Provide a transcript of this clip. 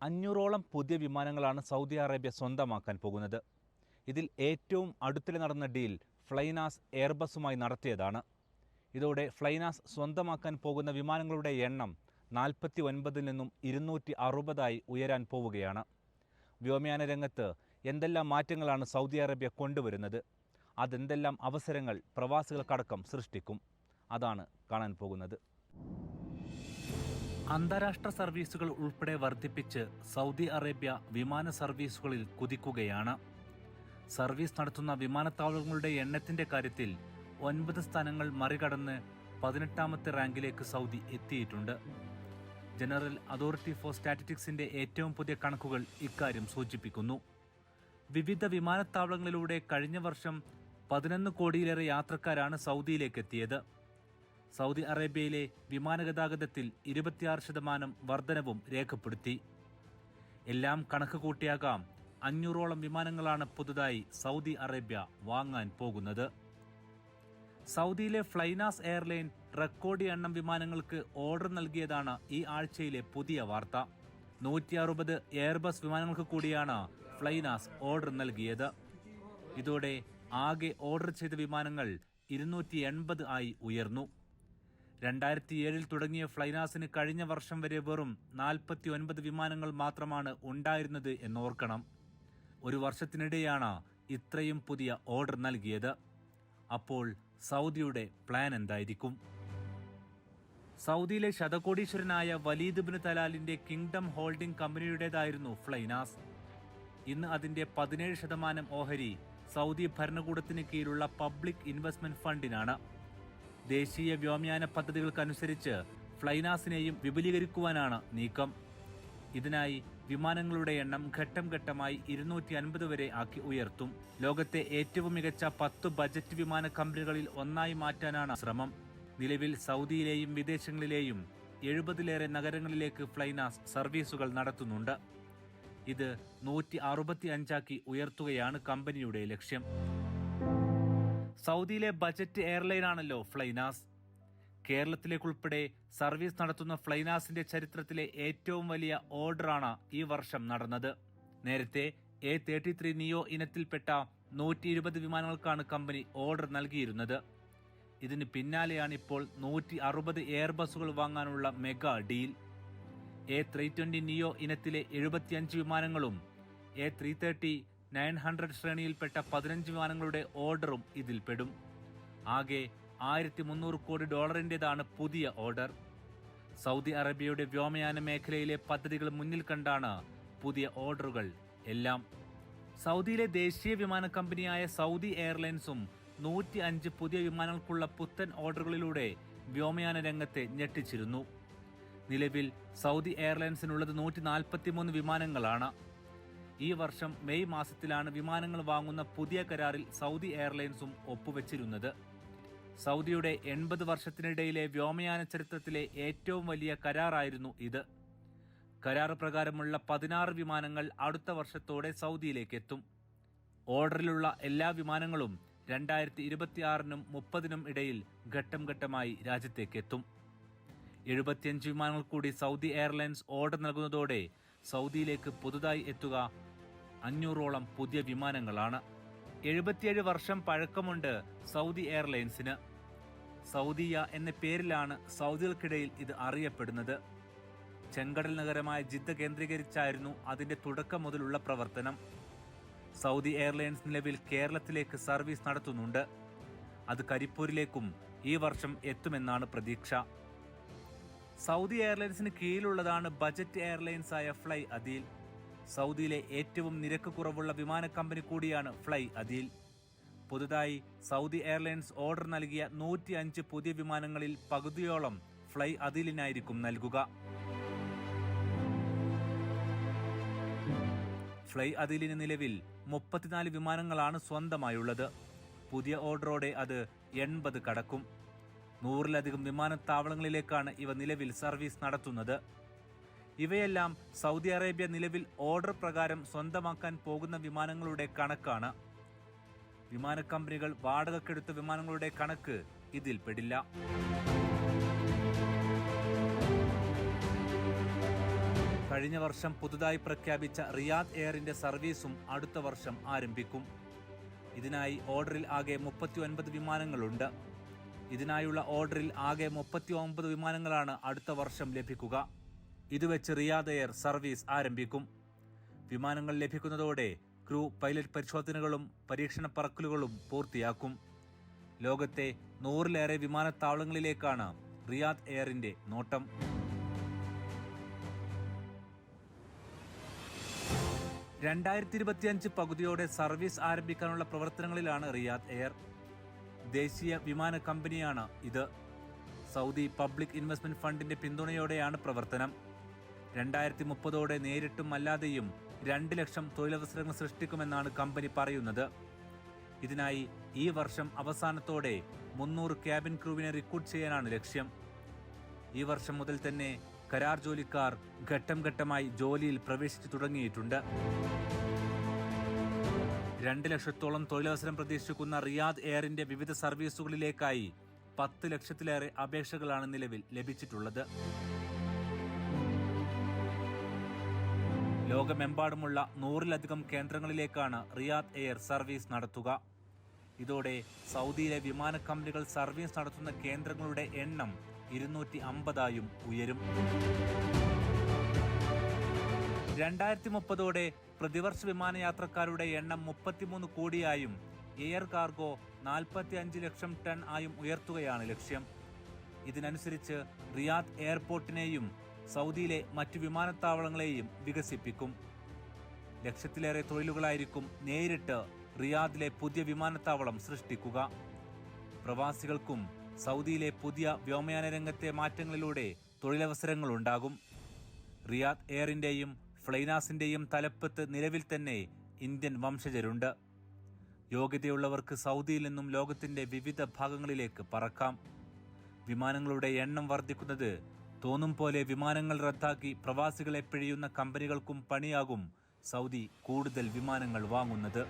500ഓളം പുതിയ വിമാനങ്ങളാണ് Saudi Arabia സ്വന്തമാക്കാൻ പോകുന്നത്. ഇതിൽ ഏറ്റവും അടുത്തിടെ നടന്ന ഡീൽ ഫ്ലൈനാസ് എയർബസുമായി നടത്തിയതാണ്. ഇതോടെ ഫ്ലൈനാസ് സ്വന്തമാക്കാൻ പോകുന്ന വിമാനങ്ങളുടെ എണ്ണം 49 നിന്നും 260 ഉയരാൻ പോവുകയാണ്. വ്യോമയാന രംഗത്ത് എന്തെല്ലാം മാറ്റങ്ങളാണ് സൗദി അറേബ്യ കൊണ്ടുവരുന്നത്, അതെന്തെല്ലാം അവസരങ്ങൾ പ്രവാസികൾക്കടക്കം സൃഷ്ടിക്കും, അതാണ് കാണാൻ പോകുന്നത്. അന്താരാഷ്ട്ര സർവീസുകൾ ഉൾപ്പെടെ വർദ്ധിപ്പിച്ച് സൗദി അറേബ്യ വിമാന സർവീസുകളിൽ കുതിക്കുകയാണ്. സർവീസ് നടത്തുന്ന വിമാനത്താവളങ്ങളുടെ എണ്ണത്തിന്റെ കാര്യത്തിൽ 9 സ്ഥാനങ്ങൾ മറികടന്ന് 18ാമത്തെ റാങ്കിലേക്ക് സൗദി എത്തിയിട്ടുണ്ട്. ജനറൽ അതോറിറ്റി ഫോർ സ്റ്റാറ്റിസ്റ്റിക്സിന്റെ ഏറ്റവും പുതിയ കണക്കുകൾ ഇക്കാര്യം സൂചിപ്പിക്കുന്നു. വിവിധ വിമാനത്താവളങ്ങളിലൂടെ കഴിഞ്ഞ വർഷം 11 കോടിയിലേറെ യാത്രക്കാരാണ് സൗദിയിലേക്ക് എത്തിയത്. സൗദി അറേബ്യയിലെ വിമാന ഗതാഗതത്തിൽ 26% വർധനവും രേഖപ്പെടുത്തി. എല്ലാം കണക്ക് കൂട്ടിയാകാം 500ഓളം വിമാനങ്ങളാണ് പുതുതായി സൗദി അറേബ്യ വാങ്ങാൻ പോകുന്നത്. സൗദിയിലെ ഫ്ലൈനാസ് എയർലൈൻ റെക്കോർഡ് എണ്ണം വിമാനങ്ങൾക്ക് ഓർഡർ നൽകിയതാണ് ഈ ആഴ്ചയിലെ പുതിയ വാർത്ത. 160 എയർബസ് വിമാനങ്ങൾക്ക് കൂടിയാണ് ഫ്ലൈനാസ് ഓർഡർ നൽകിയത്. ഇതോടെ ആകെ ഓർഡർ ചെയ്ത വിമാനങ്ങൾ 280 ആയി ഉയർന്നു. 2007 തുടങ്ങിയ ഫ്ലൈനാസിന് കഴിഞ്ഞ വർഷം വരെ വെറും 49 വിമാനങ്ങൾ മാത്രമാണ് ഉണ്ടായിരുന്നത് എന്നോർക്കണം. ഒരു വർഷത്തിനിടെയാണ് ഇത്രയും പുതിയ ഓർഡർ നൽകിയത്. അപ്പോൾ സൗദിയുടെ പ്ലാൻ എന്തായിരിക്കും? സൗദിയിലെ ശതകോടീശ്വരനായ വലീദ് ബിൻ തലാലിന്റെ കിങ്ഡം ഹോൾഡിംഗ് കമ്പനിയുടേതായിരുന്നു ഫ്ലൈനാസ്. ഇന്ന് അതിന്റെ 17% ഓഹരി സൗദി ഭരണകൂടത്തിന് കീഴിലുള്ള പബ്ലിക് ഇൻവെസ്റ്റ്മെന്റ് ഫണ്ടിനാണ്. ദേശീയ വ്യോമയാന പദ്ധതികൾക്കനുസരിച്ച് ഫ്ലൈനാസിനെയും വിപുലീകരിക്കുവാനാണ് നീക്കം. ഇതിനായി വിമാനങ്ങളുടെ എണ്ണം ഘട്ടം ഘട്ടമായി 250 വരെ ആക്കി ഉയർത്തും. ലോകത്തെ ഏറ്റവും മികച്ച 10 ബജറ്റ് വിമാന കമ്പനികളിൽ ഒന്നായി മാറ്റാനാണ് ശ്രമം. നിലവിൽ സൗദിയിലെയും വിദേശങ്ങളിലെയും 70ലേറെ നഗരങ്ങളിലേക്ക് ഫ്ലൈനാസ് സർവീസുകൾ നടത്തുന്നുണ്ട്. ഇത് 165 ഉയർത്തുകയാണ് കമ്പനിയുടെ ലക്ഷ്യം. സൗദിയിലെ ബജറ്റ് എയർലൈനാണല്ലോ ഫ്ലൈനാസ്. കേരളത്തിലേക്കുൾപ്പെടെ സർവീസ് നടത്തുന്ന ഫ്ലൈനാസിന്റെ ചരിത്രത്തിലെ ഏറ്റവും വലിയ ഓർഡറാണ് ഈ വർഷം നടന്നത്. നേരത്തെ A33 നിയോ ഇനത്തിൽപ്പെട്ട 120 വിമാനങ്ങൾക്കാണ് കമ്പനി ഓർഡർ നൽകിയിരുന്നത്. ഇതിന് പിന്നാലെയാണ് ഇപ്പോൾ 160 എയർബസുകൾ വാങ്ങാനുള്ള മെഗാ ഡീൽ. A320 നിയോ ഇനത്തിലെ 75 വിമാനങ്ങളും A330-900 ശ്രേണിയിൽപ്പെട്ട 15 വിമാനങ്ങളുടെ ഓർഡറും ഇതിൽപ്പെടും. ആകെ $1300 കോടി പുതിയ ഓർഡർ. സൗദി അറേബ്യയുടെ വ്യോമയാന മേഖലയിലെ പദ്ധതികൾ മുന്നിൽ കണ്ടാണ് പുതിയ ഓർഡറുകൾ എല്ലാം. സൗദിയിലെ ദേശീയ വിമാന കമ്പനിയായ സൗദി എയർലൈൻസും 105 പുതിയ വിമാനങ്ങൾക്കുള്ള പുത്തൻ ഓർഡറുകളിലൂടെ വ്യോമയാന രംഗത്തെ ഞെട്ടിച്ചിരുന്നു. നിലവിൽ സൗദി എയർലൈൻസിനുള്ളത് 143 വിമാനങ്ങളാണ്. ഈ വർഷം മെയ് മാസത്തിലാണ് വിമാനങ്ങൾ വാങ്ങുന്ന പുതിയ കരാറിൽ സൗദി എയർലൈൻസും ഒപ്പുവെച്ചിരുന്നത്. സൗദിയുടെ 80 വർഷത്തിനിടയിലെ വ്യോമയാന ചരിത്രത്തിലെ ഏറ്റവും വലിയ കരാറായിരുന്നു ഇത്. കരാർ പ്രകാരമുള്ള 16 വിമാനങ്ങൾ അടുത്ത വർഷത്തോടെ സൗദിയിലേക്ക് എത്തും. ഓർഡറിലുള്ള എല്ലാ വിമാനങ്ങളും 2026നും 30നും ഇടയിൽ ഘട്ടം ഘട്ടമായി രാജ്യത്തേക്ക് എത്തും. 75 വിമാനങ്ങൾ കൂടി സൗദി എയർലൈൻസ് ഓർഡർ നൽകുന്നതോടെ സൗദിയിലേക്ക് പുതുതായി എത്തുക 500ഓളം പുതിയ വിമാനങ്ങളാണ്. 77 വർഷം പഴക്കമുണ്ട് സൗദി എയർലൈൻസിന്. സൗദിയ എന്ന പേരിലാണ് സൗദികൾക്കിടയിൽ ഇത് അറിയപ്പെടുന്നത്. ചെങ്കടൽ നഗരമായ ജിദ്ദ കേന്ദ്രീകരിച്ചായിരുന്നു അതിന്റെ തുടക്കം മുതലുള്ള പ്രവർത്തനം. സൗദി എയർലൈൻസ് നിലവിൽ കേരളത്തിലേക്ക് സർവീസ് നടത്തുന്നുണ്ട്. അത് കരിപ്പൂരിലേക്കും ഈ വർഷം എത്തുമെന്നാണ് പ്രതീക്ഷ. സൗദി എയർലൈൻസിന് കീഴിലുള്ളതാണ് ബജറ്റ് എയർലൈൻസ് ആയ ഫ്ലൈ അദീൽ. സൗദിയിലെ ഏറ്റവും നിരക്ക് കുറവുള്ള വിമാന കമ്പനി കൂടിയാണ് ഫ്ലൈ അദീൽ. പുതുതായി സൗദി എയർലൈൻസ് ഓർഡർ നൽകിയ 105 പുതിയ വിമാനങ്ങളിൽ പകുതിയോളം ഫ്ലൈ അദീലിനായിരിക്കും നൽകുക. ഫ്ലൈ അദീലിന് നിലവിൽ 34 വിമാനങ്ങളാണ് സ്വന്തമായുള്ളത്. പുതിയ ഓർഡറോടെ അത് 80 കടക്കും. 100-ലധികം വിമാനത്താവളങ്ങളിലേക്കാണ് ഇവ നിലവിൽ സർവീസ് നടത്തുന്നത്. ഇവയെല്ലാം സൗദി അറേബ്യ നിലവിൽ ഓർഡർ പ്രകാരം സ്വന്തമാക്കാൻ പോകുന്ന വിമാനങ്ങളുടെ കണക്കാണ്. വിമാന കമ്പനികൾ വാടകയ്ക്കെടുത്ത വിമാനങ്ങളുടെ കണക്ക് ഇതിൽപ്പെടില്ല. കഴിഞ്ഞ വർഷം പുതുതായി പ്രഖ്യാപിച്ച റിയാദ് എയറിന്റെ സർവീസും അടുത്ത വർഷം ആരംഭിക്കും. ഇതിനായി ഓർഡറിൽ ആകെ 39 വിമാനങ്ങളുണ്ട്. ഇതിനായുള്ള ഓർഡറിൽ ആകെ 39 വിമാനങ്ങളാണ് അടുത്ത വർഷം ലഭിക്കുക. ഇതുവെച്ച് റിയാദ് എയർ സർവീസ് ആരംഭിക്കും. വിമാനങ്ങൾ ലഭിക്കുന്നതോടെ ക്രൂ പൈലറ്റ് പരിശോധനകളും പരീക്ഷണ പറക്കലുകളും പൂർത്തിയാക്കും. ലോകത്തെ 100-ലേറെ വിമാനത്താവളങ്ങളിലേക്കാണ് റിയാദ് എയറിന്റെ നോട്ടം. 2025 പകുതിയോടെ സർവീസ് ആരംഭിക്കാനുള്ള പ്രവർത്തനങ്ങളിലാണ് റിയാദ് എയർ. ദേശീയ വിമാന കമ്പനിയാണ് ഇത്. സൗദി പബ്ലിക് ഇൻവെസ്റ്റ്മെന്റ് ഫണ്ടിന്റെ പിന്തുണയോടെയാണ് പ്രവർത്തനം. 2030ഓടെ നേരിട്ടും അല്ലാതെയും 2 ലക്ഷം തൊഴിലവസരങ്ങൾ സൃഷ്ടിക്കുമെന്നാണ് കമ്പനി പറയുന്നത്. ഇതിനായി ഈ വർഷം അവസാനത്തോടെ 300 ക്യാബിൻ ക്രൂവിനെ റിക്രൂട്ട് ചെയ്യാനാണ് ലക്ഷ്യം. ഈ വർഷം മുതൽ തന്നെ കരാർ ജോലിക്കാർ ഘട്ടം ഘട്ടമായി ജോലിയിൽ പ്രവേശിച്ചു തുടങ്ങിയിട്ടുണ്ട്. 2 ലക്ഷത്തോളം തൊഴിലവസരം പ്രതീക്ഷിക്കുന്ന റിയാദ് എയറിന്റെ വിവിധ സർവീസുകളിലേക്കായി 10 ലക്ഷത്തിലേറെ അപേക്ഷകളാണ് നിലവിൽ ലഭിച്ചിട്ടുള്ളത്. ലോകമെമ്പാടുമുള്ള 100-ലധികം കേന്ദ്രങ്ങളിലേക്കാണ് റിയാദ് എയർ സർവീസ് നടത്തുക. ഇതോടെ സൗദിയിലെ വിമാന കമ്പനികൾ സർവീസ് നടത്തുന്ന കേന്ദ്രങ്ങളുടെ എണ്ണം 250ആയും ഉയരും. 2030ഓടെ പ്രതിവർഷ വിമാനയാത്രക്കാരുടെ എണ്ണം 33 കോടിയായും എയർ കാർഗോ 45 ലക്ഷം ടൺ ആയും ഉയർത്തുകയാണ് ലക്ഷ്യം. ഇതിനനുസരിച്ച് റിയാദ് എയർപോർട്ടിനെയും സൗദിയിലെ മറ്റു വിമാനത്താവളങ്ങളെയും വികസിപ്പിക്കും. ലക്ഷത്തിലേറെ തൊഴിലുകളായിരിക്കും നേരിട്ട് റിയാദിലെ പുതിയ വിമാനത്താവളം സൃഷ്ടിക്കുക. പ്രവാസികൾക്കും സൗദിയിലെ പുതിയ വ്യോമയാന രംഗത്തെ മാറ്റങ്ങളിലൂടെ തൊഴിലവസരങ്ങളുണ്ടാകും. റിയാദ് എയറിന്റെയും ഫ്ലൈനാസിന്റെയും തലപ്പത്ത് നിലവിൽ തന്നെ ഇന്ത്യൻ വംശജരുണ്ട്. യോഗ്യതയുള്ളവർക്ക് സൗദിയിൽ നിന്നും ലോകത്തിന്റെ വിവിധ ഭാഗങ്ങളിലേക്ക് പറക്കാം. വിമാനങ്ങളുടെ എണ്ണം വർദ്ധിക്കുന്നത് തോന്നും പോലെ വിമാനങ്ങൾ റദ്ദാക്കി പ്രവാസികളെ പിഴിയുന്ന കമ്പനികൾക്കും പണിയാകും സൗദി കൂടുതൽ വിമാനങ്ങൾ വാങ്ങുന്നത്.